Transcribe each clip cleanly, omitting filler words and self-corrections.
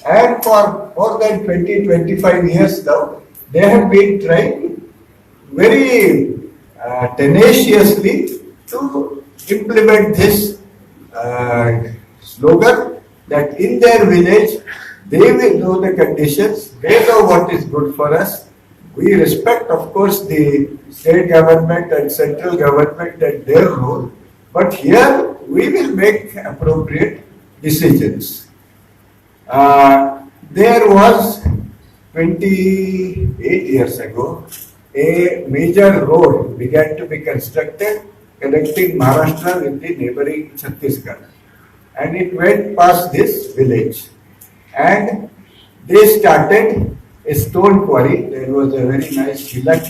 And for more than 20-25 years now, they have been trying very tenaciously to implement this slogan that in their village they will know the conditions, they know what is good for us. We respect, of course, the state government and central government and their role, but here we will make appropriate decisions. There was 28 years ago, a major road began to be constructed connecting Maharashtra with the neighboring Chhattisgarh. And it went past this village. And they started a stone quarry. There was a very nice hillock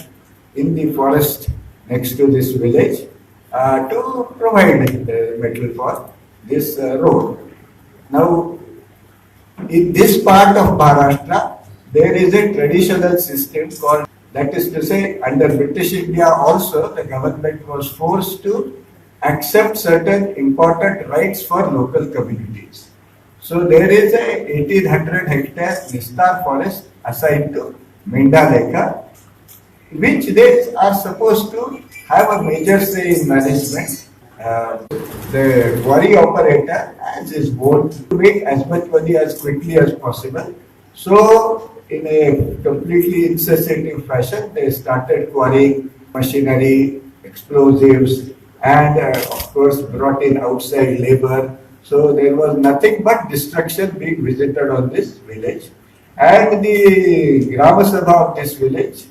in the forest next to this village to provide the metal for this road. Now, in this part of Maharashtra, there is a traditional system called, that is to say, under British India also, the government was forced to accept certain important rights for local communities. So there is a 1800 hectare Nistar forest assigned to Mendaleka, which they are supposed to have a major say in management. The quarry operator has his goal to make as much money as quickly as possible. So in a completely insensitive fashion, they started quarrying machinery, explosives, and of course brought in outside labor. So there was nothing but destruction being visited on this village. And the Grama Sabha of this village,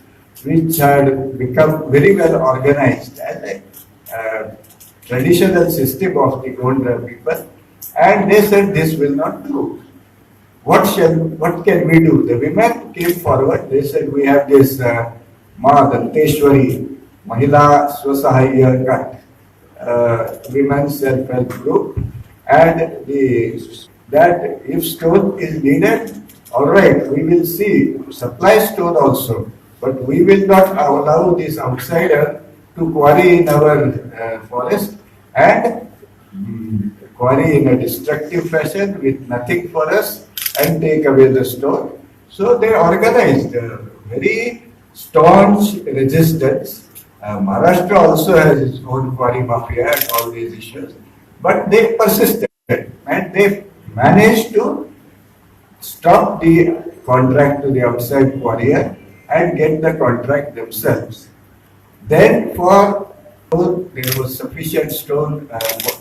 which had become very well organized as a traditional system of the Gonda people, and they said this will not do. What can we do? The women came forward. They said we have this Ma Danteshwari Mahila Swasahaya Ghats, women's self-help group, and that if stone is needed, all right, we will see supply stone also, but we will not allow this outsider to quarry in our forest and quarry in a destructive fashion with nothing for us and take away the stone. So they organized a very staunch resistance. Maharashtra also has its own quarry mafia and all these issues, but they persisted and they managed to stop the contract to the outside quarrier and get the contract themselves. Then there was sufficient stone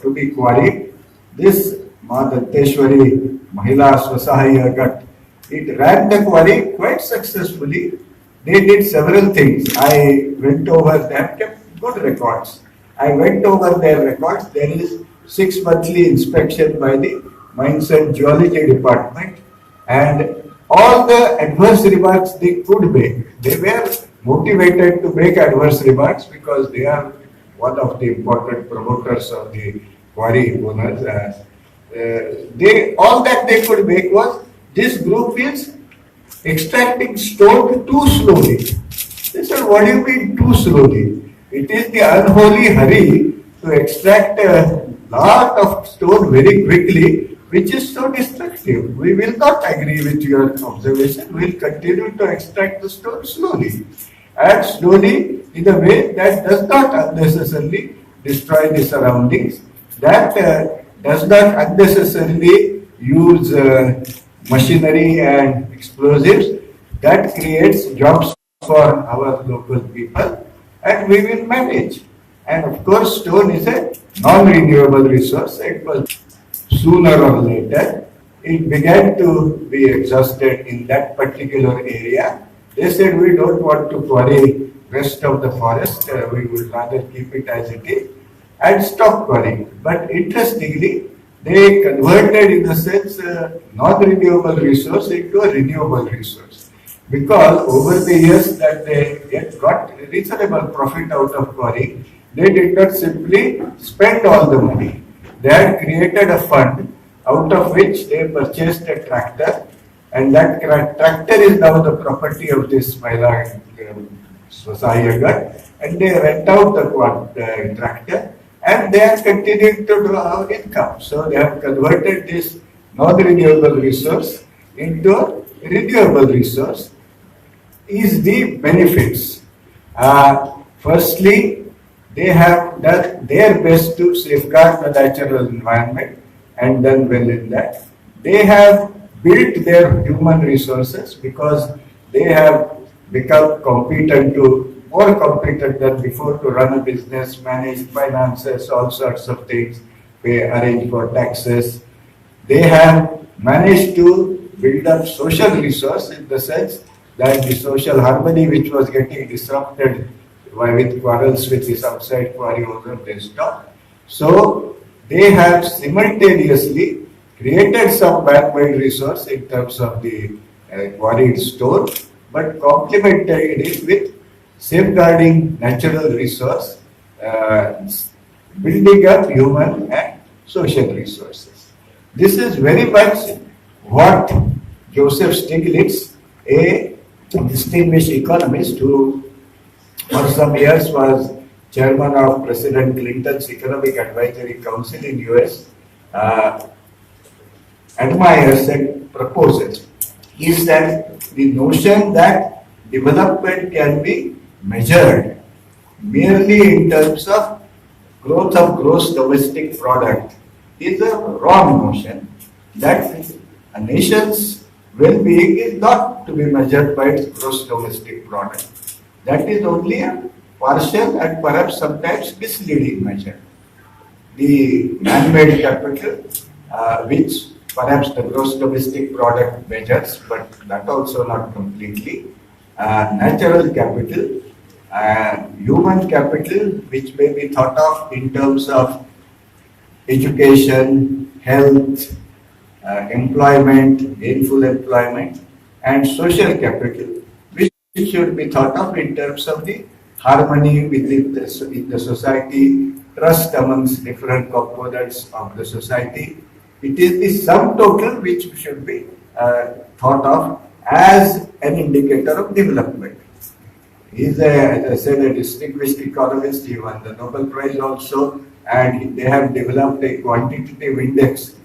to be quarried. This Ma Danteshwari Mahila Swasahaya Ghats, it ran the quarry quite successfully. They did several things. I went over them, kept good records. I went over their records. There is 6 monthly inspection by the Mines and Geology Department, and all the adverse remarks they could make. They were motivated to make adverse remarks because they are one of the important promoters of the quarry owners. All that they could make was this group is extracting stone too slowly. They said, what do you mean too slowly? It is the unholy hurry to extract a lot of stone very quickly, which is so destructive. We will not agree with your observation. We will continue to extract the stone slowly. And slowly in a way that does not unnecessarily destroy the surroundings, that does not unnecessarily use machinery and explosives, that creates jobs for our local people, and we will manage. And of course, stone is a non-renewable resource. It was sooner or later, it began to be exhausted in that particular area. They said, we don't want to quarry rest of the forest, we would rather keep it as it is and stop quarrying. But interestingly, they converted, in a sense, a non-renewable resource into a renewable resource. Because over the years that they got reasonable profit out of quarrying, they did not simply spend all the money. They had created a fund out of which they purchased a tractor, and that tractor is now the property of this Mahila Swasahaya Ghats, and they rent out the tractor, and they are continuing to draw our income. So they have converted this non-renewable resource into a renewable resource is the benefits. Firstly, they have done their best to safeguard the natural environment and done well in that. They have built their human resources because they have become competent to more competent than before to run a business, manage finances, all sorts of things, pay, arrange for taxes. They have managed to build up social resource in the sense that the social harmony which was getting disrupted with quarrels with this outside quarry owner, they stopped. So they have simultaneously created some man-made resource in terms of the quarried stone, but complemented it with safeguarding natural resource, building up human and social resources. This is very much what Joseph Stiglitz, a distinguished economist who for some years was chairman of President Clinton's Economic Advisory Council in US, admires and proposes, is that the notion that development can be measured merely in terms of growth of gross domestic product is a wrong notion. That a nation's well-being is not to be measured by its gross domestic product. That is only a partial and perhaps sometimes misleading measure. The man-made capital, which perhaps the gross domestic product measures, but that also not completely, natural capital, human capital, which may be thought of in terms of education, health, employment, gainful employment, and social capital, which should be thought of in terms of the harmony within the society, trust amongst different components of the society. It is the sum total which should be thought of as an indicator of development. He is, as I said, a distinguished economist. He won the Nobel Prize also, and they have developed a quantitative index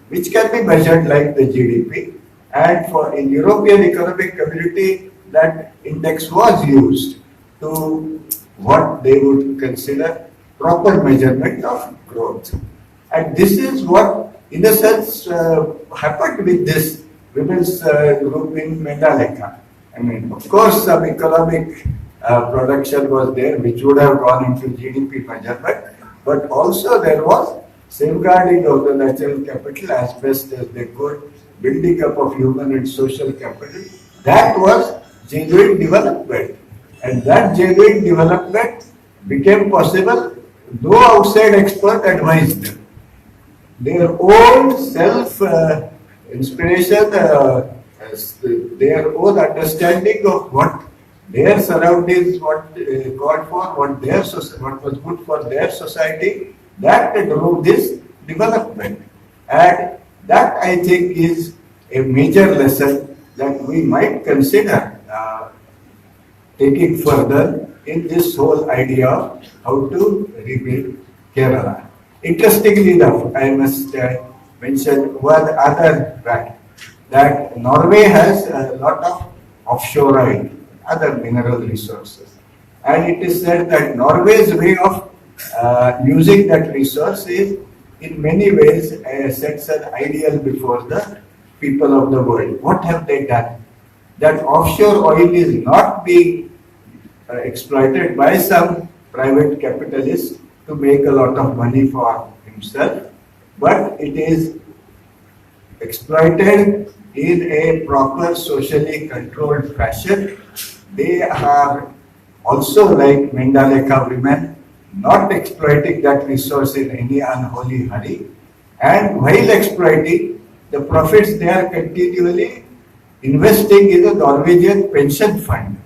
which can be measured like the GDP. And for in European Economic Community, that index was used to what they would consider proper measurement of growth. And this is what, in a sense, happened with this women's group in Mendaleka. I mean, of course, some economic production was there, which would have gone into GDP measurement, but also there was safeguarding of the natural capital as best as they could, building up of human and social capital. That was genuine development. And that genuine development became possible though outside expert advised them. Their own self-inspiration, their own understanding of what their surroundings, what called for, what was good for their society, that drove this development. And that, I think, is a major lesson that we might consider taking further in this whole idea of how to rebuild Kerala. Interestingly enough, I must mention one other fact, that Norway has a lot of offshore oil, other mineral resources. And it is said that Norway's way of using that resource is in many ways sets an ideal before the people of the world. What have they done? That offshore oil is not being exploited by some private capitalist to make a lot of money for himself, but it is exploited in a proper socially controlled fashion. They are also, like Mendaleka women, not exploiting that resource in any unholy hurry, and while exploiting, the profits they are continually investing in a Norwegian pension fund,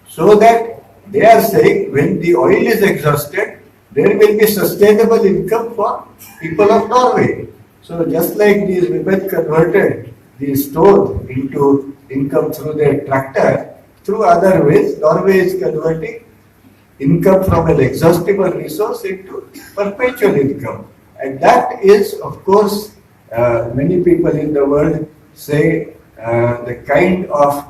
so that they are saying when the oil is exhausted, there will be sustainable income for people of Norway. So just like these women converted the stone into income through their tractor, through other ways, Norway is converting income from an exhaustible resource into perpetual income. And that is, of course, many people in the world say the kind of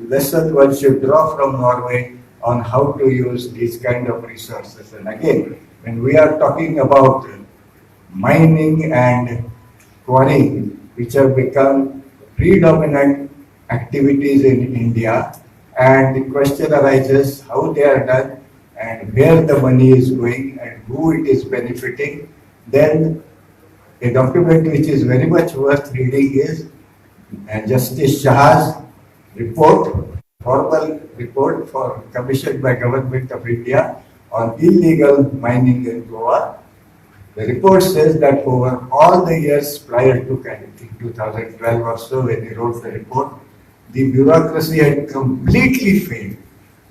lesson one should draw from Norway on how to use these kind of resources. And again, when we are talking about mining and quarrying, which have become predominant activities in India, and the question arises how they are done and where the money is going and who it is benefiting, then a document which is very much worth reading is Justice Shah's report, formal report commissioned by Government of India on illegal mining in Goa. The report says that over all the years prior to, I think 2012 or so, when he wrote the report, the bureaucracy had completely failed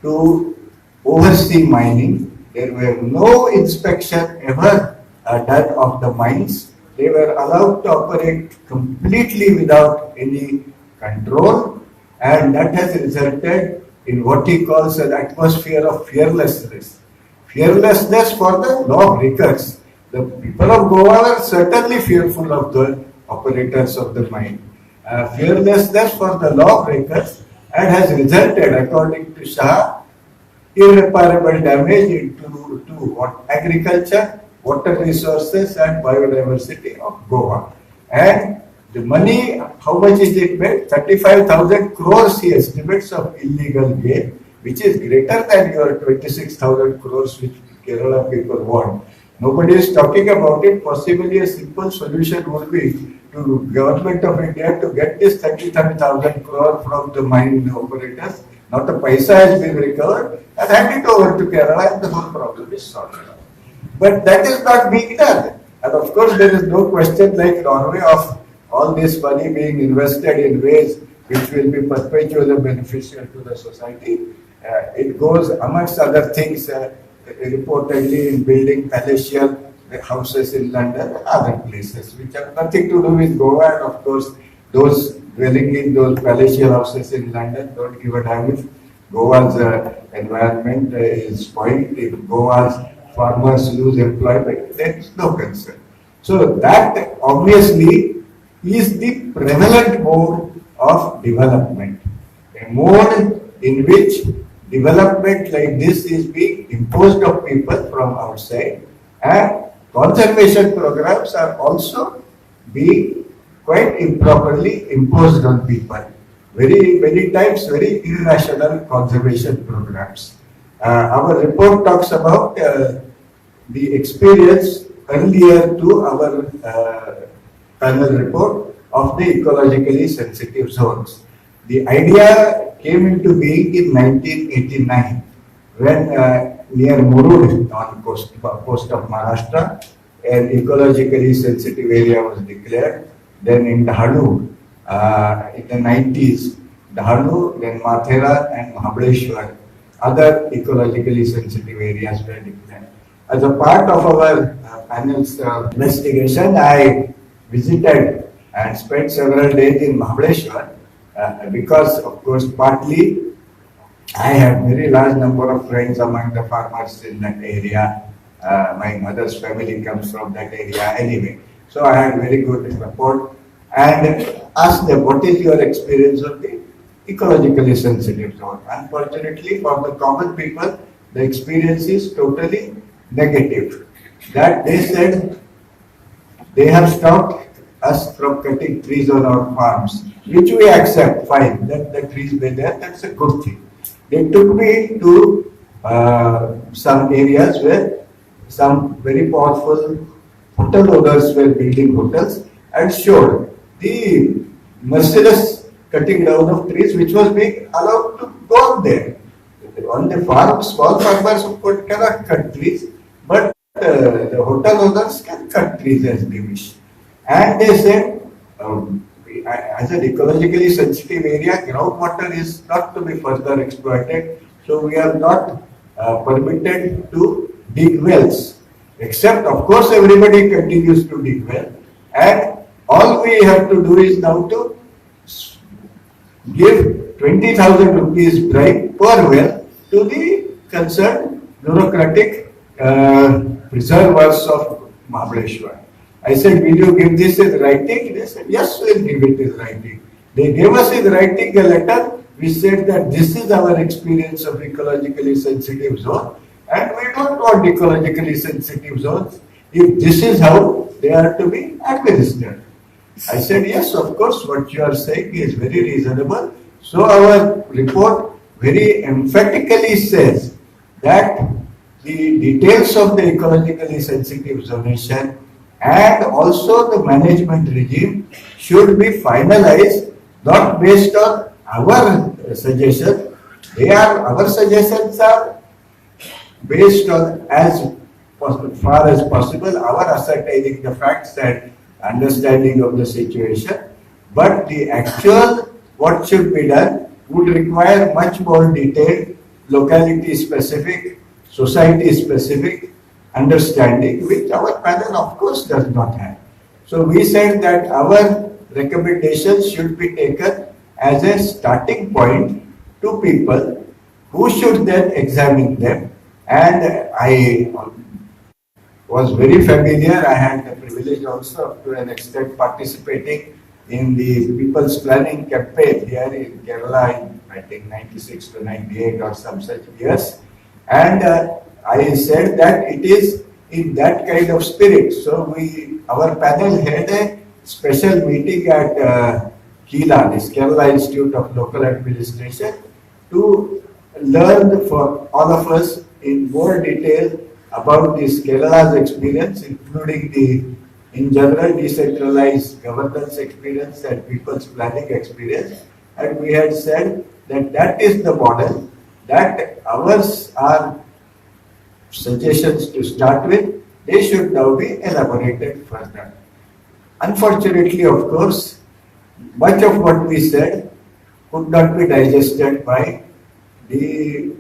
to oversee mining. There were no inspection ever done of the mines. They were allowed to operate completely without any control, and that has resulted in what he calls an atmosphere of fearlessness. Fearlessness for the lawbreakers. The people of Goa were certainly fearful of the operators of the mine. Fearlessness for the lawbreakers, and has resulted, according to Shah, irreparable damage to what agriculture, water resources and biodiversity of Goa. And the money, how much is it made? 35,000 crores he estimates of illegal gain, which is greater than your 26,000 crores which Kerala people want. Nobody is talking about it. Possibly a simple solution would be to Government of India to get this 33,000 crore from the mine operators. Not a paisa has been recovered, and hand it over to Kerala and the whole problem is solved. But that is not being done. And of course there is no question like Norway of all this money being invested in ways which will be perpetually beneficial to the society. It goes amongst other things reportedly in building palatial houses in London and other places which have nothing to do with Goa, and of course those dwelling in those palatial houses in London don't give a damn if Goa's environment is spoiled, if Goa's farmers lose employment, there is no concern. So that obviously is the prevalent mode of development, a mode in which development like this is being imposed on people from outside, and conservation programs are also being quite improperly imposed on people. Very many times very irrational conservation programs. Our report talks about the experience earlier to our panel report of the ecologically sensitive zones. The idea came into being in 1989 when near Murud on coast of Maharashtra, an ecologically sensitive area was declared. Then in Dhadu, in the 90s, Dhadu, then Mathera and Mahabaleshwar, other ecologically sensitive areas were declared. As a part of our panel's investigation, I visited and spent several days in Mahabaleshwar because, of course, partly I have very large number of friends among the farmers in that area. My mother's family comes from that area anyway. So I had very good rapport and asked them, what is your experience of the ecologically sensitive zone? Unfortunately, for the common people, the experience is totally negative. That they said they have stopped us from cutting trees on our farms, which we accept, fine, that the trees were there, that's a good thing. They took me to some areas where some very powerful hotel owners were building hotels and showed the merciless cutting down of trees which was being allowed to go on there. On the farm, small farmers of course cannot cut trees, but the hotel owners can cut trees as they wish. And they said, as an ecologically sensitive area, groundwater is not to be further exploited, so we are not permitted to dig wells. Except, of course, everybody continues to dig well, and all we have to do is now to give 20,000 rupees bribe per well to the concerned bureaucratic preservers of Mahabaleshwar. I said, will you give this in writing? They said, yes, we'll give it in writing. They gave us in writing a letter. We said that this is our experience of ecologically sensitive zone, and we don't want ecologically sensitive zones if this is how they are to be administered. I said, yes, of course, what you are saying is very reasonable. So our report very emphatically says that the details of the ecologically sensitive zonation and also the management regime should be finalized, not based on our suggestions. Our suggestions are based on as far as possible our ascertaining the facts and understanding of the situation, but the actual what should be done would require much more detailed, locality specific, society specific understanding, which our panel of course does not have. So we said that our recommendations should be taken as a starting point to people who should then examine them, and I was very familiar. I had the privilege also to an extent participating in the People's Planning campaign here in Kerala in I think 96 to 98 or some such years. And I said that it is in that kind of spirit. So our panel had a special meeting at KILA, this Kerala Institute of Local Administration, to learn for all of us in more detail about this Kerala's experience, including the in general decentralized governance experience and people's planning experience. And we had said that that is the model, that ours are suggestions to start with, they should now be elaborated further. Unfortunately, of course, much of what we said could not be digested by the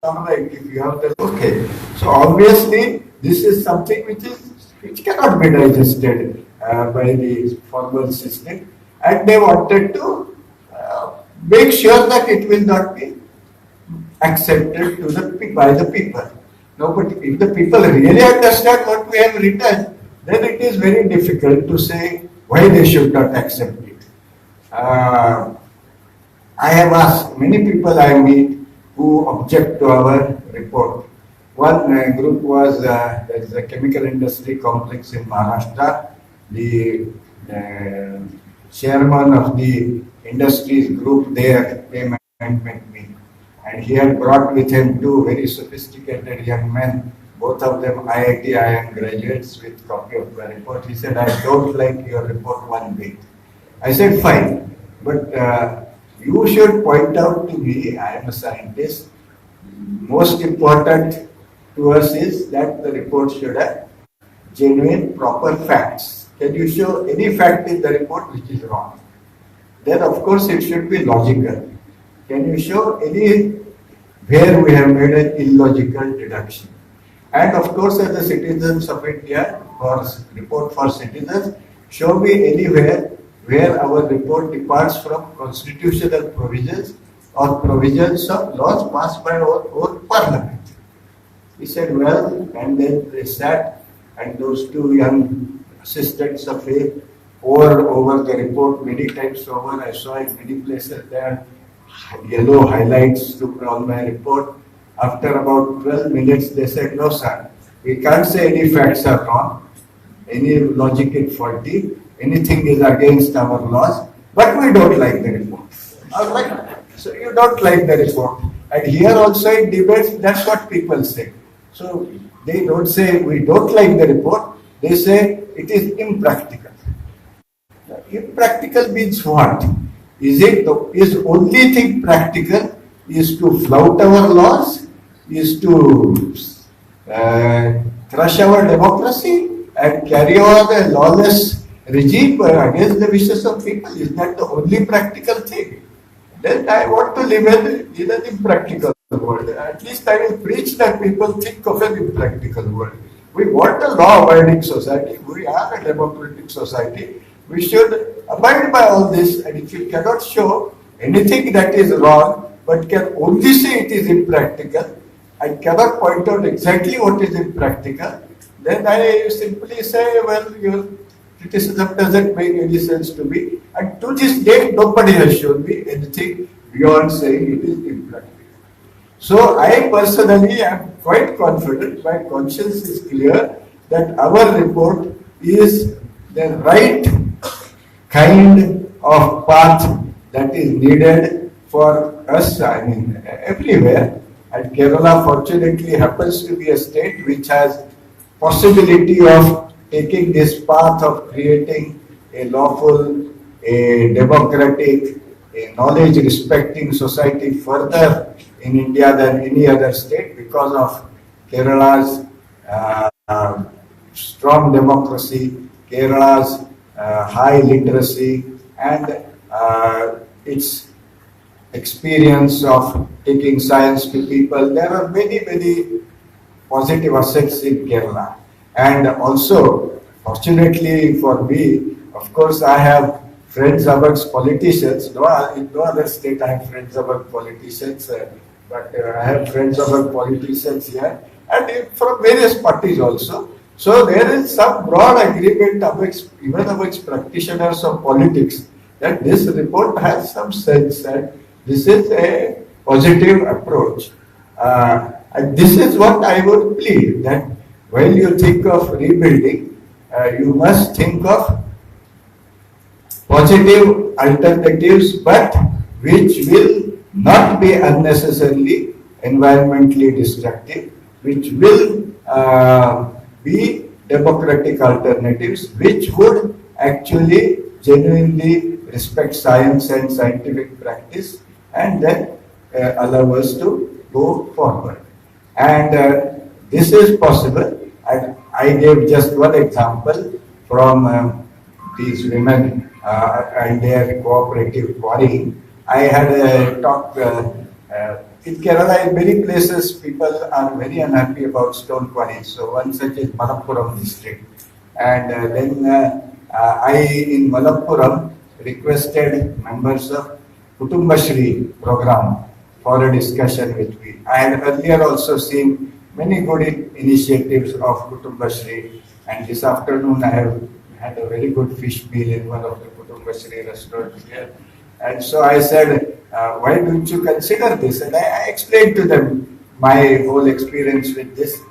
like if you have the okay. So obviously this is something which cannot be digested by the formal system, and they wanted to make sure that it will not be accepted by the people. No, but if the people really understand what we have written, then it is very difficult to say why they should not accept it. I have asked many people I meet who object to our report. One group was there is a chemical industry complex in Maharashtra. The chairman of the industries group there came and met me, and he had brought with him two very sophisticated young men, both of them IIT IIM graduates, with copy of the report. He said, "I don't like your report one bit." I said, "Fine, but you should point out to me, I am a scientist, most important to us is that the report should have genuine, proper facts. Can you show any fact in the report which is wrong? Then of course it should be logical. Can you show any where we have made an illogical deduction? And of course, as the citizens of India, for report for citizens, show me anywhere where our report departs from constitutional provisions or provisions of laws passed by our own parliament." He said, "Well," and then they sat, and those two young assistants of him poured over the report many times over. I saw in many places there yellow highlights on my report. After about 12 minutes, they said, "No, sir, we can't say any facts are wrong, any logic is faulty, anything is against our laws, but we don't like the report." All right. So you don't like the report. And here also in debates, that's what people say. So they don't say we don't like the report, they say it is impractical. Now, impractical means what? Is only thing practical is to flout our laws, is to crush our democracy and carry on a lawless regime against the wishes of people? Is that the only practical thing? Then I want to live in an impractical world. At least I will preach that people think of an impractical world. We want a law-abiding society. We are a democratic society. We should abide by all this. And if you cannot show anything that is wrong, but can only say it is impractical, and cannot point out exactly what is impractical, then I simply say, well, your criticism doesn't make any sense to me. And to this date, nobody has shown me anything beyond saying it is impractical. So I personally am quite confident, my conscience is clear that our report is the right kind of path that is needed for us, I mean, everywhere. And Kerala fortunately happens to be a state which has possibility of taking this path of creating a lawful, a democratic, a knowledge-respecting society further in India than any other state because of Kerala's strong democracy, Kerala's high literacy, and its experience of taking science to people. There are many, many positive assets in Kerala. And also, fortunately for me, of course, I have friends amongst politicians. In no other state I have friends among politicians, but I have friends among politicians here, and from various parties also. So there is some broad agreement amongst, even amongst practitioners of politics, that this report has some sense and this is a positive approach. And this is what I would plead, that when you think of rebuilding, you must think of positive alternatives, but which will not be unnecessarily environmentally destructive, which will be democratic alternatives, which would actually genuinely respect science and scientific practice, and then allow us to go forward. And this is possible. I gave just one example from these women and their cooperative quarrying. I had a talk in Kerala. In many places, people are very unhappy about stone quarries. So one such is Malappuram district, and then I in Malappuram requested members of Kutumbashri program for a discussion with me. I had earlier also seen many good initiatives of Kutumbashri, and this afternoon I have had a very good fish meal in one of the Kutumbashri restaurants here. And so I said, why don't you consider this? And I explained to them my whole experience with this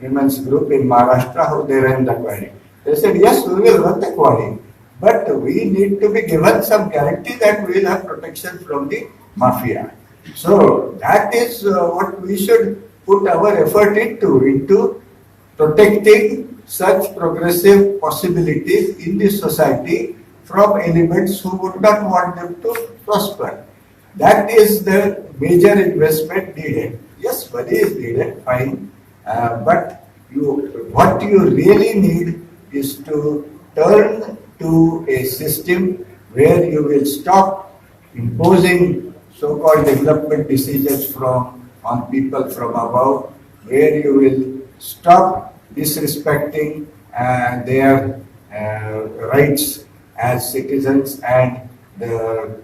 women's group in Maharashtra, how they ran the quarry. They said, yes, we will run the quarry, but we need to be given some guarantee that we will have protection from the mafia. So that is what we should put our effort into protecting such progressive possibilities in this society from elements who would not want them to prosper. That is the major investment needed. Yes, money is needed, fine, but what you really need is to turn to a system where you will stop imposing so-called development decisions on people from above, where you will stop disrespecting their rights as citizens and the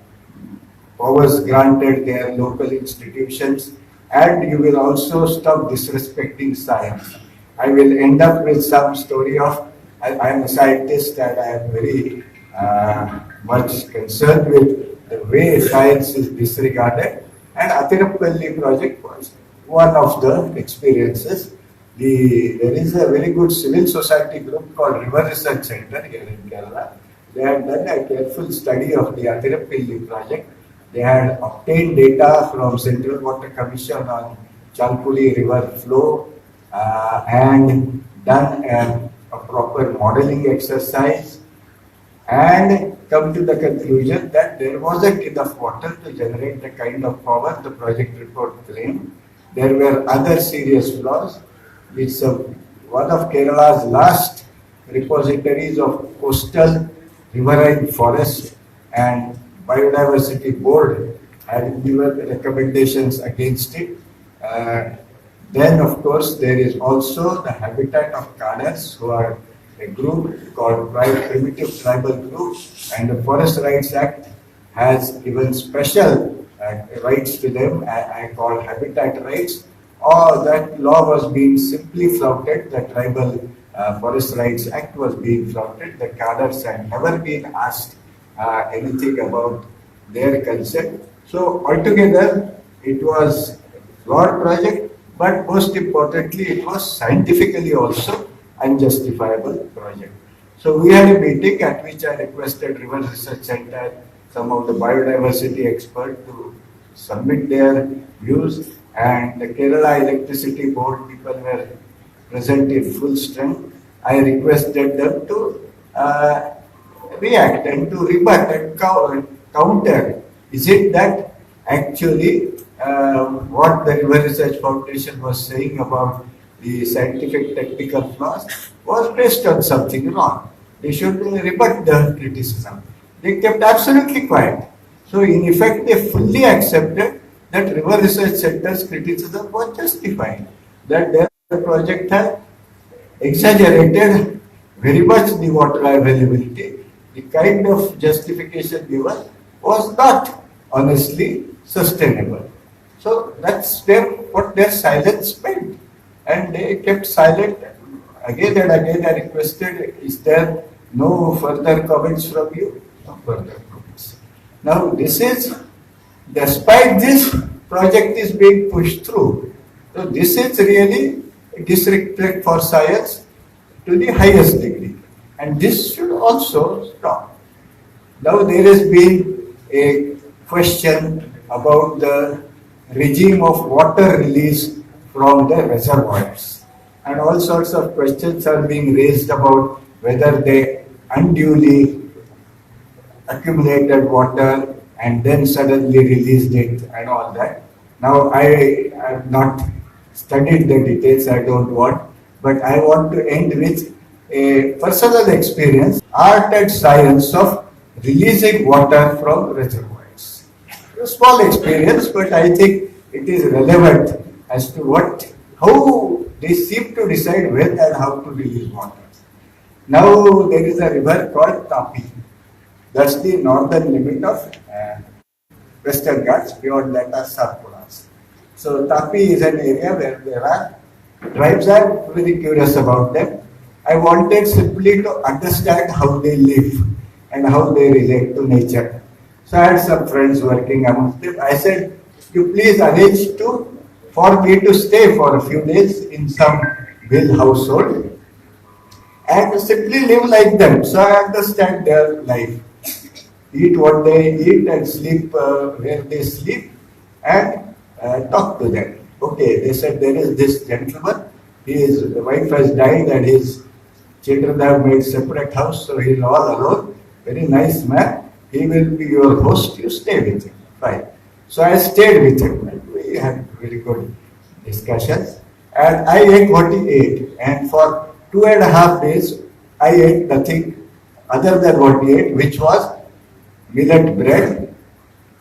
powers granted their local institutions, and you will also stop disrespecting science. I will end up with some story of, I am a scientist and I am very much concerned with the way science is disregarded, and Athirappalli project was one of the experiences. There is a very good civil society group called River Research Center here in Kerala. They had done a careful study of the Athirappalli project. They had obtained data from Central Water Commission on Chalkuli river flow and done a proper modeling exercise and come to the conclusion that there wasn't enough water to generate the kind of power the project report claimed. There were other serious flaws. It's one of Kerala's last repositories of coastal riverine forest, and Biodiversity Board had given recommendations against it. Then, of course, there is also the habitat of Kadars, who are a group called Primitive Tribal Group, and the Forest Rights Act has given special rights to them, I call habitat rights, that law was being simply flouted, the Tribal Forest Rights Act was being flouted, the cadres had never been asked anything about their consent. So altogether, it was flawed project, but most importantly, it was scientifically also unjustifiable project. So we had a meeting at which I requested River Research Center, some of the biodiversity experts to submit their views, and the Kerala Electricity Board people were present in full strength. I requested them to react and to rebut and counter. Is it that actually what the River Research Foundation was saying about the scientific technical flaws was based on something wrong? They should rebut the criticism. They kept absolutely quiet. So in effect, they fully accepted that River Research Center's criticism was justified, that their project had exaggerated very much the water availability. The kind of justification given was not honestly sustainable. So that's what their silence meant. And they kept silent. Again and again I requested, is there no further comments from you? No further comments. Now this is, despite this, project is being pushed through. So this is really disrespect for science to the highest degree. And this should also stop. Now there has been a question about the regime of water release from the reservoirs. And all sorts of questions are being raised about whether they unduly accumulated water and then suddenly released it and all that. Now I have not studied the details, I don't want, but I want to end with a personal experience, art and science of releasing water from reservoirs. A small experience, but I think it is relevant as to how they seem to decide when and how to release water. Now there is a river called Tapi. That's the northern limit of Western Ghats. Beyond that are Satpuras. So Tapi is an area where there are tribes. are very curious about them. I wanted simply to understand how they live and how they relate to nature. So I had some friends working amongst them. I said, you please arrange for me to stay for a few days in some Bill household and simply live like them. So I understand their life. Eat what they eat and sleep where they sleep and talk to them. Okay, they said there is this gentleman, his wife has died and his children have made separate house, so he is all alone. Very nice man. He will be your host, you stay with him. Fine. So I stayed with him and we had very good discussions. And I ate what he ate. And for 2.5 days, I ate nothing other than what he ate, which was millet bread,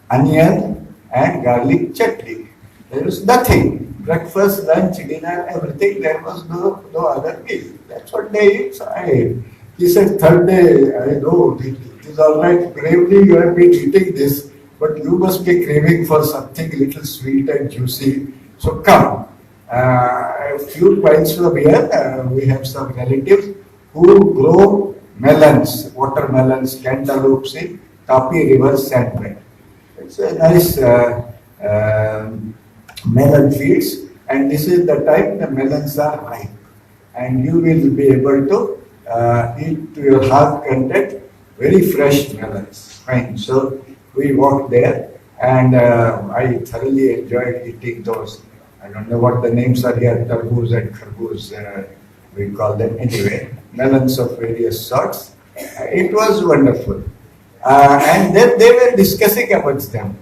onion, and garlic chutney. There was nothing. Breakfast, lunch, dinner, everything. There was no other meal. That's what they eat. So I ate. He said, third day, I know it is all right. Bravely, you have been eating this, but you must be craving for something little sweet and juicy. So come. A few miles from here, we have some relatives who grow melons, watermelons, cantaloupes in Tapi River sandbed. It's a nice melon fields, and this is the time the melons are ripe, and you will be able to eat to your heart content very fresh melons. Fine. So we walked there, and I thoroughly enjoyed eating those. I don't know what the names are here, tarboos and kharboos, we call them anyway, melons of various sorts. It was wonderful. And then they were discussing amongst them.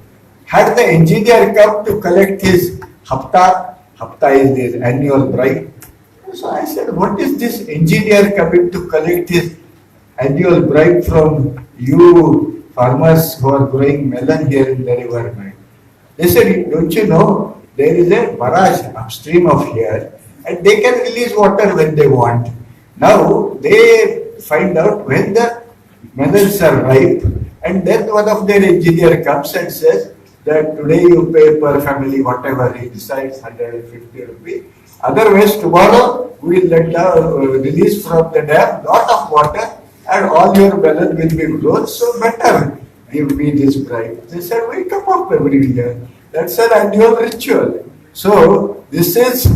Had the engineer come to collect his hafta is his annual bribe. So I said, what is this engineer coming to collect his annual bribe from you farmers who are growing melon here in the river bank? They said, don't you know, there is a barrage upstream of here and they can release water when they want. Now they find out when the melons are ripe, and then one of their engineer comes and says, that today you pay per family whatever he decides, 150 rupees. Otherwise, tomorrow we will let release from the dam lot of water and all your melon will be grown. So better give me this bribe. They said, we come up every year. That's an annual ritual. So this is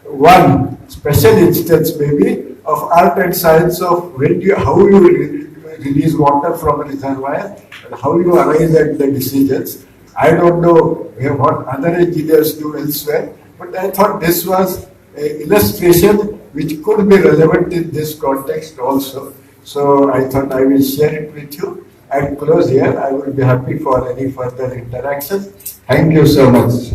one special instance maybe of art and science of how you release water from a reservoir and how you arrive at the decisions. I don't know what other engineers do elsewhere, but I thought this was an illustration which could be relevant in this context also. So I thought I will share it with you and close here. I will be happy for any further interaction. Thank you so much.